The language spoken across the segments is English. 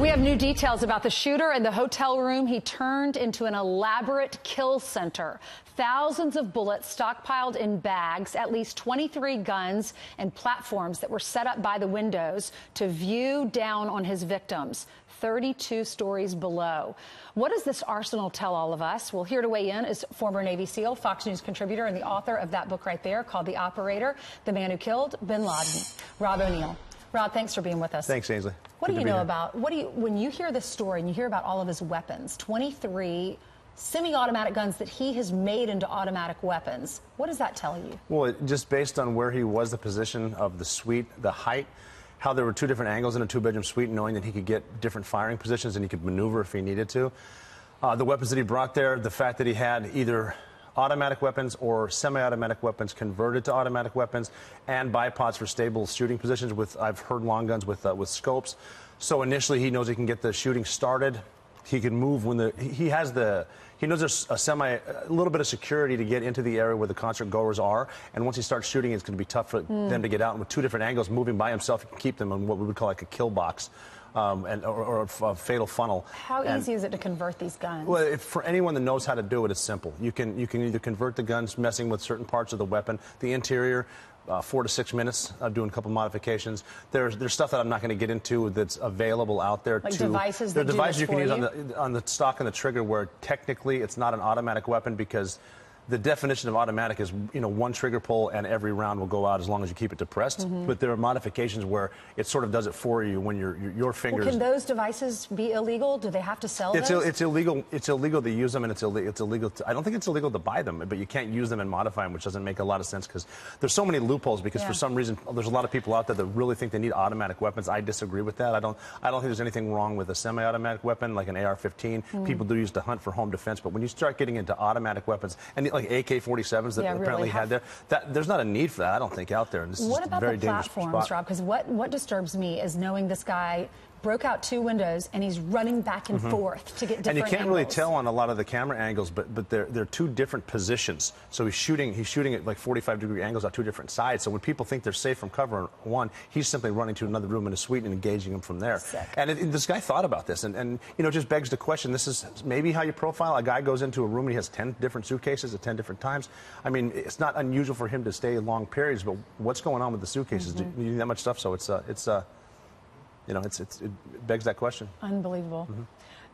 We have new details about the shooter in the hotel room. He turned into an elaborate kill center. Thousands of bullets stockpiled in bags, at least 23 guns and platforms that were set up by the windows to view down on his victims, 32 stories below. What does this arsenal tell all of us? Well, here to weigh in is former Navy SEAL, Fox News contributor, and the author of that book right there called The Operator, The Man Who Killed Bin Laden, Rob O'Neill. Rob, thanks for being with us. Thanks, Ainsley. What do you know about, when you hear this story and you hear about all of his weapons, 23 semi-automatic guns that he has made into automatic weapons, what does that tell you? Well, just based on where he was, the position of the suite, the height, how there were two different angles in a two-bedroom suite, knowing that he could get different firing positions and he could maneuver if he needed to. The weapons that he brought there, the fact that he had either automatic weapons or semi-automatic weapons converted to automatic weapons, and bipods for stable shooting positions with, I've heard, long guns with scopes. So initially he knows he can get the shooting started. He can move when he knows there's a little bit of security to get into the area where the concert goers are, and once he starts shooting, it's going to be tough for them to get out. And with two different angles, moving by himself, he can keep them in what we would call like a kill box. Or a fatal funnel. How easy is it to convert these guns? Well, for anyone that knows how to do it, it's simple. You can either convert the guns, messing with certain parts of the weapon, the interior, 4 to 6 minutes of doing a couple modifications. There's stuff that I'm not going to get into that's available out there. Like devices that there are devices you can use you? on the stock and the trigger where technically it's not an automatic weapon, because the definition of automatic is, one trigger pull and every round will go out as long as you keep it depressed. But there are modifications where it sort of does it for you when your fingers. Well, can those devices be illegal? Do they have to sell those? It's illegal. It's illegal to use them, and it's illegal. I don't think it's illegal to buy them, but you can't use them and modify them, which doesn't make a lot of sense because there's so many loopholes. Because for some reason, there's a lot of people out there that really think they need automatic weapons. I disagree with that. I don't think there's anything wrong with a semi-automatic weapon like an AR-15. People do use to hunt for home defense, but when you start getting into automatic weapons and like AK-47s that apparently had there, there's not a need for that, I don't think, out there. And this what is about a very the platforms, Rob? Because what disturbs me is knowing this guy broke out 2 windows and he's running back and forth to get different angles. And you can't really tell on a lot of the camera angles, but they're 2 different positions. So he's shooting at like 45-degree angles on 2 different sides. So when people think they're safe from cover one, he's simply running to another room in a suite and engaging them from there. Sick. And this guy thought about this, and it just begs the question. This is maybe how you profile a guy. Goes into a room and he has 10 different suitcases at 10 different times. I mean, it's not unusual for him to stay long periods, but what's going on with the suitcases? Do you need that much stuff? So it begs that question. Unbelievable.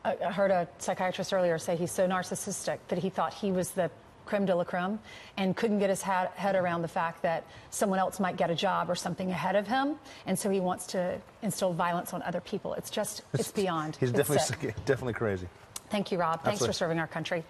I heard a psychiatrist earlier say he's so narcissistic that he thought he was the creme de la creme and couldn't get his head around the fact that someone else might get a job or something ahead of him, and so he wants to instill violence on other people. It's beyond. He's definitely crazy. Thank you, Rob. Thanks Absolutely. for serving our country.